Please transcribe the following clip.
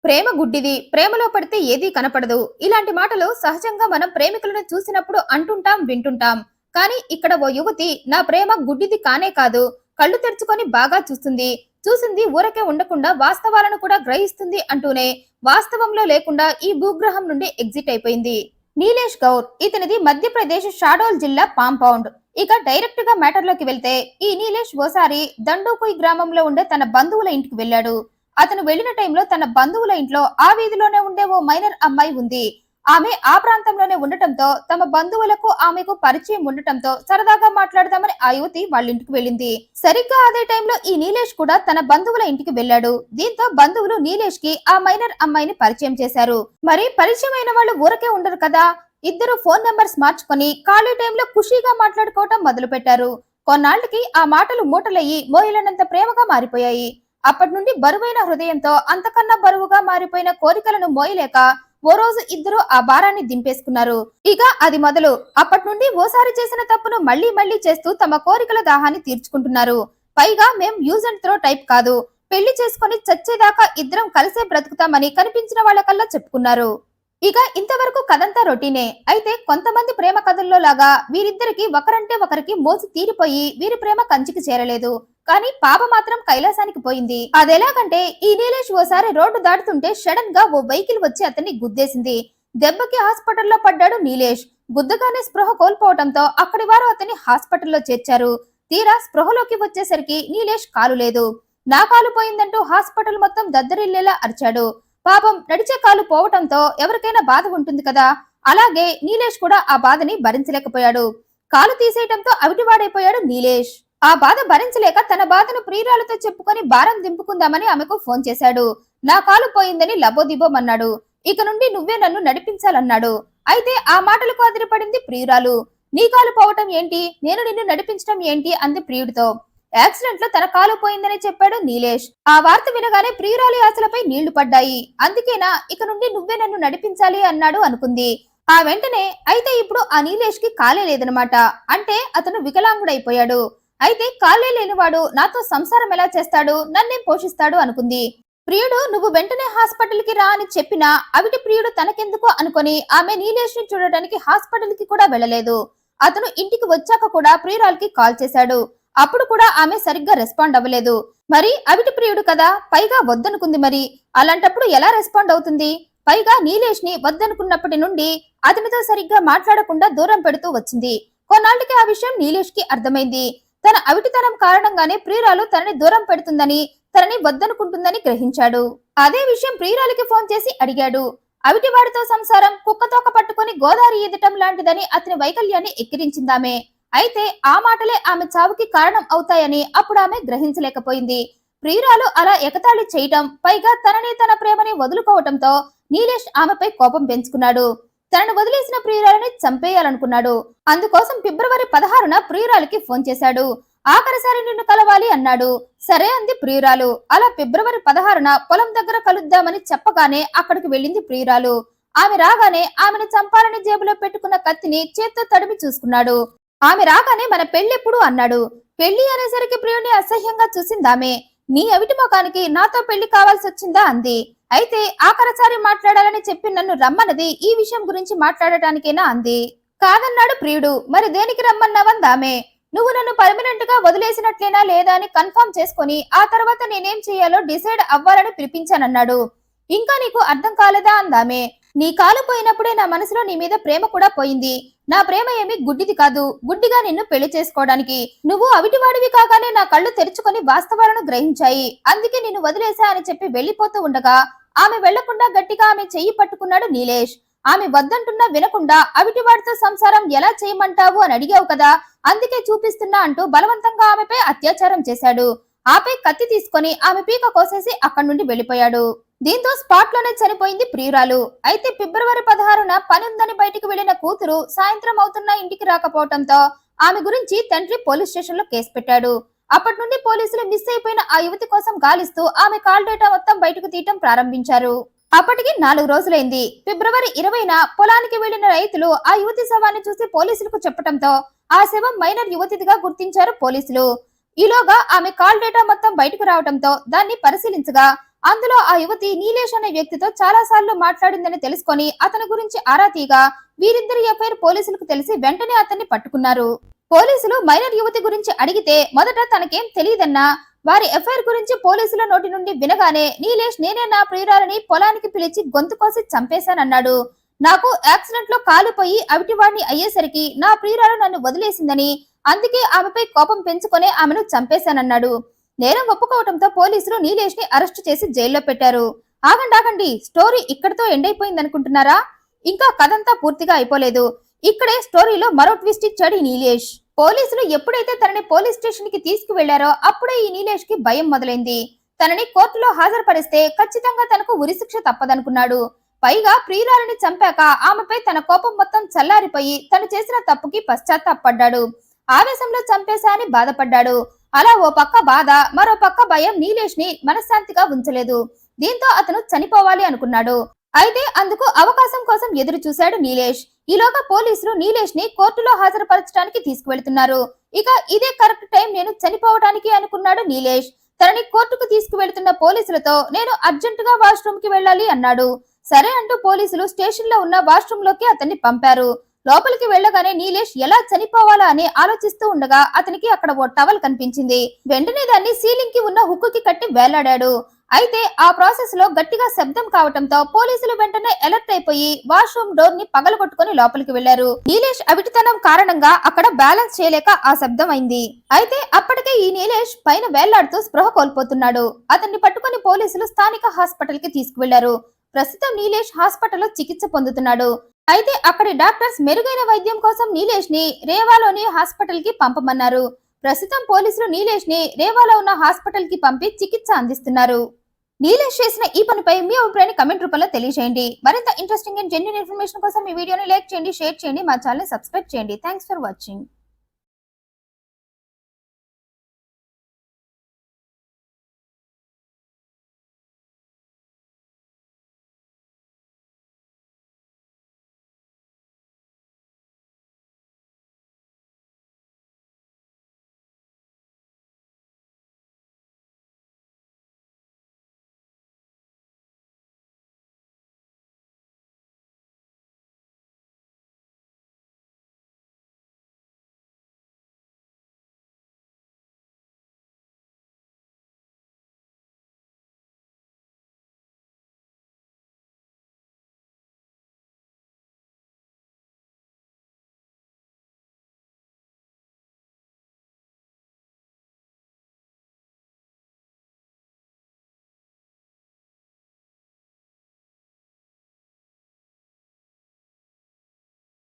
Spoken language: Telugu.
ప్రేమ గుడ్డిది, ప్రేమలో పడితే ఏదీ కనపడదు. ఇలాంటి మాటలు సహజంగా మనం ప్రేమికులను చూసినప్పుడు అంటుంటాం, వింటుంటాం. కానీ ఇక్కడ ఓ యువతి నా ప్రేమ గుడ్డిది కానే కాదు, కళ్ళు తెరుచుకొని బాగా చూస్తుంది. చూసింది ఊరకే ఉండకుండా వాస్తవాలను కూడా గ్రహిస్తుంది అంటూనే వాస్తవంలో లేకుండా ఈ భూగ్రహం నుండి ఎగ్జిట్ అయిపోయింది. నీలేష్ గౌర్ ఇతనిది మధ్యప్రదేశ్ షాడోల్ జిల్లా పాంపౌండ్. ఇక డైరెక్ట్ గా మ్యాటర్ లోకి వెళ్తే ఈ నీలేష్ ఓసారి దండోకుయ్ గ్రామంలో ఉండే తన బంధువుల ఇంటికి వెళ్ళాడు. అతను వెళ్లిన టైంలో తన బంధువుల ఇంట్లో ఆ వీధిలోనే ఉండే ఓ మైనర్ అమ్మాయి ఉంది. ఆమె ఆ ప్రాంతంలోనే ఉండటంతో తమ బంధువులకు ఆమెకు పరిచయం ఉండటంతో సరదాగా మాట్లాడదామని ఆ యువతి వాళ్ళ ఇంటికి వెళ్ళింది. సరిగ్గా అదే టైంలో ఈ నీలేష్ కూడా తన బంధువుల ఇంటికి వెళ్ళాడు. దీంతో బంధువులు నీలేష్ కి ఆ మైనర్ అమ్మాయిని పరిచయం చేశారు. మరి పరిచయం అయిన వాళ్ళు ఊరకే ఉండరు కదా. ఇద్దరు ఫోన్ నెంబర్స్ మార్చుకొని ఖాళీ టైంలో ఖుషీగా మాట్లాడుకోవటం మొదలు పెట్టారు. కొన్నాళ్లకి ఆ మాటలు మూటలయ్యి మోయలనంత ప్రేమగా మారిపోయాయి. అప్పటి నుండి బరువైన హృదయంతో అంతకన్నా బరువుగా మారిపోయిన కోరికలను మోయలేక ఓ రోజు ఇద్దరు ఆ భారాన్ని దింపేసుకున్నారు. ఇక అది మొదలు. అప్పటి నుండి ఓసారి చేసిన తప్పును మళ్లీ మళ్లీ చేస్తూ తమ కోరికల దాహాన్ని తీర్చుకుంటున్నారు. పైగా మేం యూజ్ అండ్ త్రో టైప్ కాదు, పెళ్లి చేసుకుని చచ్చేదాకా ఇద్దరం కలిసే బ్రతుకుతామని కనిపించిన వాళ్ళకల్లా చెప్పుకున్నారు. ఇక ఇంతవరకు కథంతా రొటీనే. అయితే కొంతమంది ప్రేమ కథల్లో లాగా వీరిద్దరికి ఒకరంటే ఒకరికి మోసి తీరిపోయి వీరి ప్రేమ కంచికి చేరలేదు. కానీ పాప మాత్రం కైలాసానికి పోయింది. అదెలాగంటే ఈ నీలేష్ ఓసారి రోడ్డు దాటుతుంటే సడన్ గా ఓ వెహికల్ వచ్చి అతన్ని గుద్దేసింది. దెబ్బకి హాస్పిటల్లో పడ్డాడు నీలేష్. గుద్దగానే స్పృహ కోల్పోవడంతో అక్కడి వారు అతన్ని హాస్పిటల్లో చేర్చారు. తీరా స్పృహలోకి వచ్చేసరికి నీలేష్ కాలు లేదు. నా కాలు పోయిందంటూ హాస్పిటల్ మొత్తం దద్దరిల్లేలా అరిచాడు. పాపం నడిచే కాలు పోవటంతో ఎవరికైనా బాధ ఉంటుంది కదా. అలాగే నీలేష్ కూడా ఆ బాధని భరించలేకపోయాడు. కాలు తీసేయటంతో అవిటివాడైపోయాడు నీలేష్. ఆ బాధ భరించలేక తన బాధను ప్రియురాలతో చెప్పుకొని భారం దింపుకుందామని ఆమెకు ఫోన్ చేశాడు. నా కాలు పోయిందని లబోదిబోమన్నాడు. ఇక నుండి నువ్వే నన్ను నడిపించాలన్నాడు. అయితే ఆ మాటలకు అదిరిపడింది ప్రియురాలు. నీ కాలు పోవటం ఏంటి, నేను నిన్ను నడిపించటం ఏంటి అంది ప్రియుడితో. యాక్సిడెంట్ లో తన కాలు పోయిందని చెప్పాడు నీలేష్. ఆ వార్త వినగానే ప్రియురాలి ఆశలపై నీళ్లు పడ్డాయి. అందుకేనా ఇక నుండి నువ్వే నన్ను నడిపించాలి అన్నాడు అనుకుంది. ఆ వెంటనే అయితే ఇప్పుడు ఆ నీలేష్ కి కాలే లేదనమాట. అంటే అతను వికలాంగుడైపోయాడు. అయితే కాలే లేనివాడు నాతో సంసారం ఎలా చేస్తాడు, నన్నేం పోషిస్తాడు అనుకుంది. ప్రియుడు నువ్వు వెంటనే హాస్పిటల్ కి రా అని చెప్పినా అవిటి ప్రియుడు తనకెందుకు అనుకొని ఆమె నీలేష్ ని చూడడానికి హాస్పిటల్ కి కూడా వెళ్ళలేదు. అతను ఇంటికి వచ్చాక కూడా ప్రియురాలకి కాల్ చేశాడు. అప్పుడు కూడా ఆమె సరిగ్గా రెస్పాండ్ అవ్వలేదు. మరి అవిటి ప్రియుడు కదా, పైగా వద్దనుకుంది. మరి అలాంటప్పుడు ఎలా రెస్పాండ్ అవుతుంది? పైగా నీలేష్ ని వద్దనుకున్నప్పటి నుండి అతనితో సరిగ్గా మాట్లాడకుండా దూరం పెడుతూ వచ్చింది. కొన్నాళ్ళకి ఆ విషయం నీలేష్ కి అర్థమైంది. తన అవిటితనం కారణంగానే ప్రియురాలు తనని దూరం పెడుతుందని, తనని వద్దనుకుంటుందని గ్రహించాడు. అదే విషయం ప్రియురాలికి ఫోన్ చేసి అడిగాడు. అవిటివాడితో సంసారం కుక్కతోక పట్టుకుని గోదావరి ఈదటం లాంటిదని అతని వైకల్యాన్ని ఎక్కిరించిందామె. అయితే ఆ మాటలే ఆమె చావుకి కారణం అవుతాయని అప్పుడు ఆమె గ్రహించలేకపోయింది. ప్రియురాలు అలా ఎగతాళి చేయటం, పైగా తనని తన ప్రేమని వదులుకోవటంతో నీలేష్ ఆమెపై కోపం పెంచుకున్నాడు. తనను వదిలేసిన ప్రియురాలని చంపేయాలనుకున్నాడు. అందుకోసం ఫిబ్రవరి 16న ప్రియురాలికి ఫోన్ చేశాడు. ఆఖరిసారి నిన్ను కలవాలి అన్నాడు. సరే అంది ప్రియురాలు. అలా ఫిబ్రవరి 16న పొలం దగ్గర కలుద్దామని చెప్పగానే అక్కడికి వెళ్ళింది ప్రియురాలు. ఆమె రాగానే ఆమెను చంపాలని జేబులో పెట్టుకున్న కత్తిని చేత్తో తడిమి చూసుకున్నాడు. ఆమె రాగానే మన పెళ్ళెప్పుడు అన్నాడు. పెళ్లి అనేసరికి ప్రియుడిని అసహ్యంగా చూసిందామె. నీ అవిటి ముఖానికి నాతో పెళ్లి కావాల్సి వచ్చిందా అంది. అయితే ఆఖరిసారి మాట్లాడాలని చెప్పి నన్ను రమ్మన్నది ఈ విషయం గురించి మాట్లాడటానికేనా అంది. కాదన్నాడు ప్రియుడు. మరి దేనికి రమ్మన్నావందామె. నువ్వు నన్ను పర్మనెంట్ గా వదిలేసినట్లేనా లేదా అని కన్ఫర్మ్ చేసుకుని ఆ తర్వాత నేనేం చేయాలో డిసైడ్ అవ్వాలని పిలిపించానన్నాడు. ఇంకా నీకు అర్థం కాలేదా అందామె. నీ కాలు పోయినప్పుడే నా మనసులో నీ మీద ప్రేమ కూడా పోయింది. నా ప్రేమ ఏమి గుడ్డిది కాదు, గుడ్డిగా నిన్ను పెళ్లి చేసుకోవడానికి. నువ్వు అవిటివాడివి కాగానే నా కళ్ళు తెరుచుకొని వాస్తవాలను గ్రహించాయి. అందుకే నిన్ను వదిలేసా అని చెప్పి వెళ్లిపోతూ ఉండగా ఆమె వెళ్లకుండా గట్టిగా ఆమె చెయ్యి పట్టుకున్నాడు నీలేష్. ఆమె వద్దంటున్నా వినకుండా అవిటివాడితో సంసారం ఎలా చేయమంటావు అని అడిగావు కదా, అందుకే చూపిస్తున్నా అంటూ బలవంతంగా ఆమెపై అత్యాచారం చేశాడు. ఆపై కత్తి తీసుకొని ఆమె పీక కోసేసి అక్కడి నుండి వెళ్లిపోయాడు. దీంతో స్పాట్ లోనే చనిపోయింది ప్రియురాలు. అయితే ఫిబ్రవరి 16న పని ఉందని బయటికి వెళ్లిన కూతురు సాయంత్రం అవుతున్నా ఇంటికి రాకపోవడంతో ఆమె గురించి తండ్రి పోలీస్ స్టేషన్ లో కేసు పెట్టాడు. అప్పటి నుండి పోలీసులు మిస్ అయిపోయిన ఆ యువతి కోసం గాలిస్తూ ఆమె కాల్ డేటా మొత్తం బయటకు తీయటం ప్రారంభించారు. అప్పటికి 4 రోజులైంది. ఫిబ్రవరి 20న పొలానికి వెళ్లిన రైతులు ఆ యువతి శవాన్ని చూసి పోలీసులకు చెప్పడంతో ఆ శవం మైనర్ యువతిగా గుర్తించారు పోలీసులు. ఈలోగా ఆమె కాల్ డేటా మొత్తం బయటకు రావడంతో దాన్ని పరిశీలించగా అందులో ఆ యువతి నీలేష్ అనే వ్యక్తితో చాలా సార్లు మాట్లాడిందని తెలుసుకొని అతని గురించి ఆరా తీగా వీరిద్దరి ఎఫ్ఐఆర్ పోలీసులకు తెలిసి వెంటనే అతన్ని పట్టుకున్నారు. పోలీసులు మైనర్ యువతి గురించి అడిగితే మొదట తనకేం తెలియదన్నా వారి ఎఫ్ఐఆర్ గురించి పోలీసుల నోటి నుండి వినగానే నీలేష్ నేనే నా ప్రియురాలని పొలానికి పిలిచి గొంతు కోసి చంపేశానన్నాడు. నాకు యాక్సిడెంట్ లో కాలిపోయి అవిటివాడిని అయ్యేసరికి నా ప్రియురాలు నన్ను వదిలేసిందని, అందుకే ఆమెపై కోపం పెంచుకొని ఆమెను చంపేశానన్నాడు. నేరం ఒప్పుకోవడంతో పోలీసులు నీలేష్ ని అరెస్టు చేసి జైల్లో పెట్టారు. ఆగండి, స్టోరీ ఇక్కడితో ఎండ్ అయిపోయింది అనుకుంటున్నారా? ఇంకా కథంతా పూర్తిగా అయిపోలేదు. ఇక్కడే స్టోరీలో మరో ట్విస్ట్ ఇచ్చాడు ఈ నీలేష్. పోలీసులు ఎప్పుడైతే తనని పోలీస్ స్టేషన్ కి తీసుకువెళ్లారో అప్పుడే ఈ నీలేష్ కి భయం మొదలైంది. తనని కోర్టులో హాజరుపరిస్తే ఖచ్చితంగా తనకు ఉరిశిక్ష తప్పదనుకున్నాడు. పైగా ప్రియురాలని చంపాక ఆమెపై తన కోపం మొత్తం చల్లారిపోయి తను చేసిన తప్పుకి పశ్చాత్తాపడ్డాడు. ఆవేశంలో చంపేశా అని బాధపడ్డాడు. అలా ఓ పక్క బాధ, మరో పక్క భయం నీలేష్ ని మనశ్శాంతిగా ఉంచలేదు. దీంతో అతను చనిపోవాలి అనుకున్నాడు. అయితే అందుకు అవకాశం కోసం ఎదురు చూశాడు నీలేష్. ఈలోగా పోలీసులు నీలేష్ ని కోర్టులో హాజరుపరచడానికి తీసుకువెళ్తున్నారు. ఇక ఇదే కరెక్ట్ టైం నేను చనిపోవడానికి అనుకున్నాడు నీలేష్. తనని కోర్టుకు తీసుకువెళ్తున్న పోలీసులతో నేను అర్జెంటుగా వాష్రూమ్ కి వెళ్ళాలి అన్నాడు. సరే అంటూ పోలీసులు స్టేషన్ లో ఉన్న వాష్రూమ్ లోకి అతన్ని పంపారు. లోపలికి వెళ్ళగానే నీలేష్ ఎలా చనిపోవాలా అని ఆలోచిస్తూ ఉండగా అతనికి అక్కడ ఓ టవల్ కనిపించింది. వెంటనే దాన్ని సీలింగ్ కి ఉన్న హుక్కు కి కట్టి వేలాడాడు. అయితే ఆ ప్రాసెస్ లో గట్టిగా శబ్దం కావటంతో పోలీసులు వెంటనే అలర్ట్ అయిపోయి వాష్రూమ్ డోర్ ని పగలగొట్టుకుని లోపలికి వెళ్లారు. నీలేష్ అవిటితనం కారణంగా అక్కడ బ్యాలెన్స్ చేయలేక ఆ శబ్దం అయింది. అయితే అప్పటికే ఈ నీలేష్ పైన వేలాడుతూ స్పృహ కోల్పోతున్నాడు. అతన్ని పట్టుకుని పోలీసులు స్థానిక హాస్పిటల్ కి తీసుకువెళ్లారు. ప్రస్తుతం నీలేష్ హాస్పిటల్లో చికిత్స పొందుతున్నాడు. అయితే అక్కడి డాక్టర్స్ మెరుగైన వైద్యం కోసం నీలేష్ ని రేవాలోని హాస్పిటల్ కి పంపమన్నారు. ప్రస్తుతం పోలీసులు నీలేష్ ని రేవాలో ఉన్న హాస్పిటల్ కి పంపి చికిత్స అందిస్తున్నారు. నీలేష్ చేసిన ఈ పనిపై మీ అభిప్రాయాన్ని కమెంట్ రూపంలో తెలియజేయండి. మరింత ఇంట్రెస్టింగ్ అండ్ జెన్యూన్ ఇన్ఫర్మేషన్ కోసం ఈ వీడియోని లైక్ చేయండి, షేర్ చేయండి, మా ఛానల్ ని సబ్స్క్రైబ్ చేయండి. Thanks for watching.